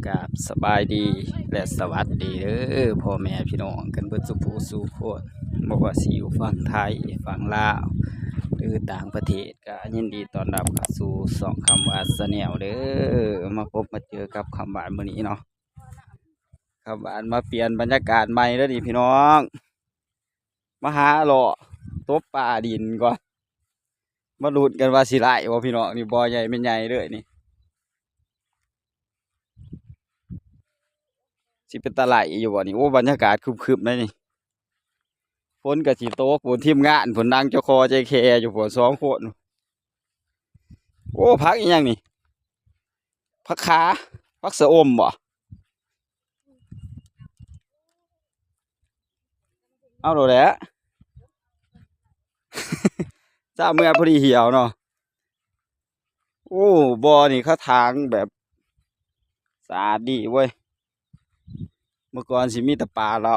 กับสบายดีและสวัสดีเด้อพ่อแม่พี่น้องกันเบิดสุขสู่คนบ่ว่าสิอยู่ฝั่งไทยฝั่งลาวหรือต่างประเทศก็ยินดีต้อนรับเข้าสู่สองคำว่าสแนลเด้อมาพบมาเจอกับคำหวานมื้อนี้เนาะคำหวานมาเปลี่ยนบรรยากาศใหม่แล้วดิพี่น้องมาหาเลาะตบป่าดินก่อนมาลุ้นกันว่าสิไล่บ่พี่น้องนี่บ่ใหญ่ไม่ใหญ่เลยนี่สิเป็นตาไหลอยู่บ่นี่โอ้บรรยากาศครึมๆเลยนี่ฝนก็สิตกฝนทีมงานฝนนั่งเจ้าคอใจแคอยู่ฝนสองคนโอ้พักอีหยังนี่พักขาพักสะอมบ่เอาโดดแหล้วจ้าเมื่อพอดีเหี่ยวเนาะโอ้บ่อนี่เขาทางแบบสะอาดดีเว้ยเมื่อก่อนสิมีแต่ปลาเหล้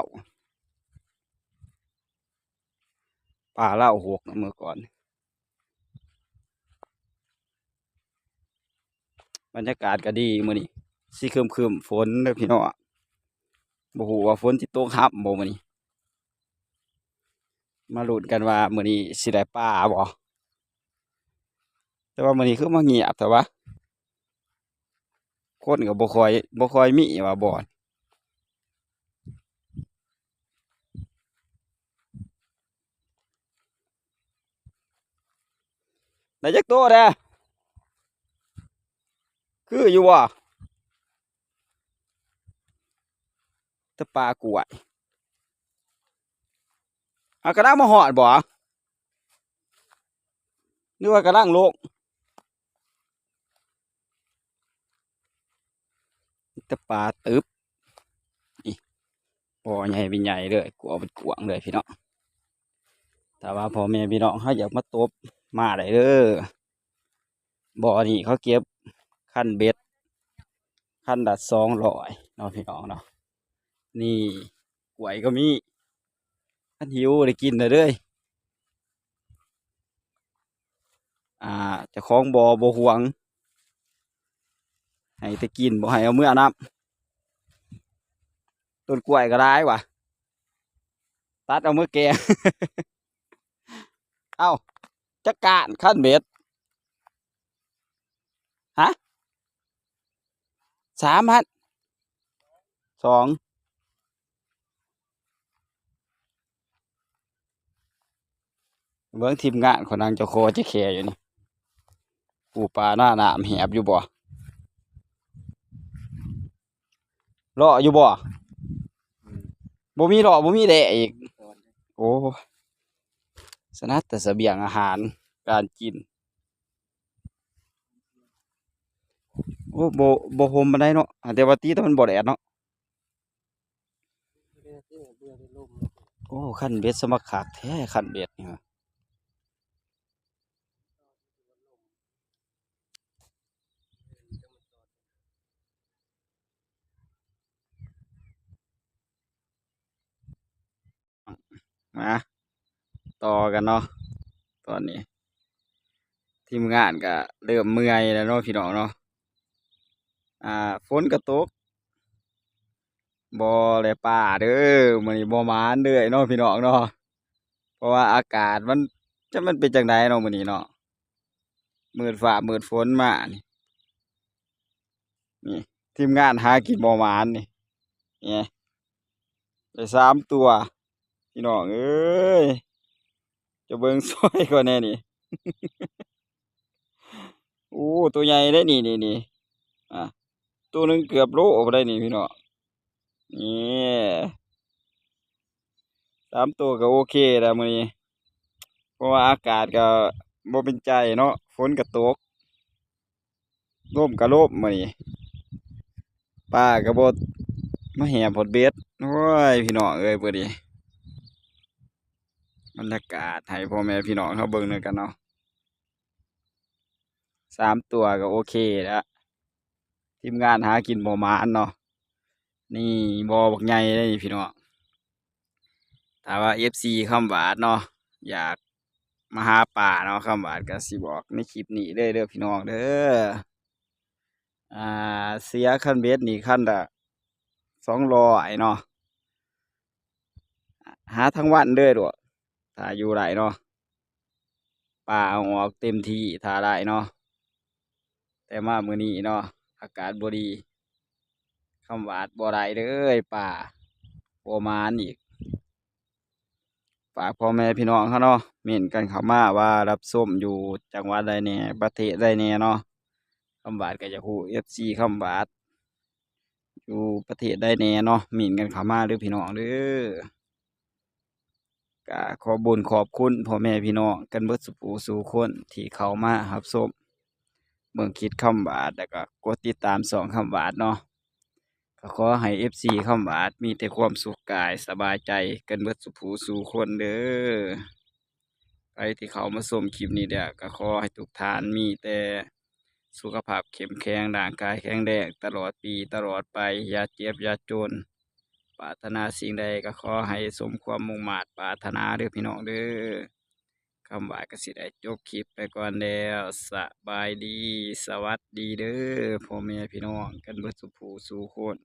าหกนะเมื่อก่อนบรรยากาศก็ดีมื้อนี้สิครึมๆฝนเด้อพี่น้องบ่ฮู้ว่าฝนสิตกฮับบ่มื้อนี้มาลุ้นกันว่ามื้อนี้สิได้ปลาบ่แต่ว่ามื้อนี้คือมาเงียบแต่ว่าคนก็บ่ค่อยมีว่าบ่อนได้จักโตแท้คืออยู่บ่แต่ปลากล้วยเอากระด้างมาฮอดบ่นึกว่ากระด้างโลกแต่ปลาตึบนี่บ่อใหญ่เป็นใหญ่เลยกลัวเป็นกวางเลยพี่น้องแต่ว่าพ่อแม่พี่น้องเขาอยากมาตบมาได้เด้อบ่อนี่เขาเก็บคันเบ็ดคันละ200เนาะพี่น้องเนาะนี่กล้วยก็มีคันหิวได้กินเลยเด้อเจ้าของบ่ห่วงให้แต่กินบ่ให้เอามื้อนับต้นกล้วยก็ได้ว่ะตัดเอามื้อแก เอ้าจักการคันเบ็ดฮะ3,000 2เบิ่งทีมงานของนางเจ้าโคจะแคอยู่นี่ปูปลาหน้าหนามแหบอยู่บ่เลาะอยู่บ่บ่มีเลาะบ่มีแดะอีกโอ้สนัดแต่เสบียงอาหารการกินโอ้บ่โฮมปานใดเนาะแต่ว่าตีแต่มันบ่แดดเนาะโอ้คันเบ็ดสมักคักแท้คันเบ็ดนี่ฮะมาต่อกันเนาะตอนนี้ทีมงานก็เริ่มเมื่อยแล้วเนาะพี่น้องเนาะฝนก็ตกบ่ได้ปลาเด้อมื้อนี้บ่หมานเด้อเนาะพี่น้องเนาะเพราะว่าอากาศมันเป็นจังไดเนาะมื้อนี้เนาะมืดฟ้ามืดฝนมานี่ทีมงานหากินบ่หมานนี่นี่ได้3 ตัวพี่น้องเอ้ยจะเบิ่งซอยก่อนแน่นี่โอ้ตัวใหญ่เด้นี่อ่าตัวหนึ่งเกือบโลบ่ได้นี่พี่น้องนี่3 ตัวก็โอเคแล้วมื้อนี้เพราะว่าอากาศก็บ่เป็นใจเนาะฝนก็ตกลมก็ลมมื้อนี้ปลาก็บ่มาแห่ผลเบ็ดโอ้ยพี่น้องเอ้ยเบิดนี้บรรยากาศให้พ่อแม่พี่น้องเขาเบิ่งด้วยกันเนาะ3 ตัวก็โอเคแล้วทีมงานหากินบ่หมานเนาะนี่บ่อบักใหญ่เลยนี่พี่น้องถ้าว่า FC คำหวานเนาะอยากมาหาปลาเนาะคำหวานก็สิบอกในคลิปนี้เลยเด้อพี่น้องเด้อ อ่เสียคันเบ็ดนี่คันละ200เนาะหาทั้งวันเลยโดดถ้าอยู่ได้เนาะปลาเอาออกเต็มที่ถ้าได้เนาะแต่มามื้อนี้เนาะอากาศบ่ดีคำหวาดบ่ได้เลยปลาบ่มานอีกฝากพ่อแม่พี่น้องเขาเนาะเม่นกันเข้ามาว่ารับชมอยู่จังหวัดใดแหน่ประเทศใดแหน่เนาะคำหวาดก็อยากรู้ FC คำหวาดอยู่ประเทศใดแหน่เนาะเม่นกันเข้ามาเด้อพี่น้องเด้อ ก็ขอบุญขอบคุณพ่อแม่พี่น้องกันเบิดสุปูสู่คนที่เข้ามารับชมเบิ่งคลิปคำหวาดแล้วก็กดติดตาม2คำหวาดเนาะก็ขอให้ FC คำหวาดมีแต่ความสุขกายสบายใจกันเบิดสุปูสู่คนเด้อใครที่เข้ามาชมคลิปนี้เด้อก็ขอให้ทุกท่านมีแต่สุขภาพเข้มแข็งร่างกายแข็งแรงตลอดปีตลอดไปอย่าเจ็บอย่าจน ปรารถนาสิ่งใดก็ขอให้สมความมุ่งมา่ปรารถนาเด้อพี่น้องเด้อคำว่าก็สิได้จบคลิปไปก่อนแล้วสบายดีสวัสดีเด้อพ่อแม่พี่น้องกันเบิดสุขผู้สู่คน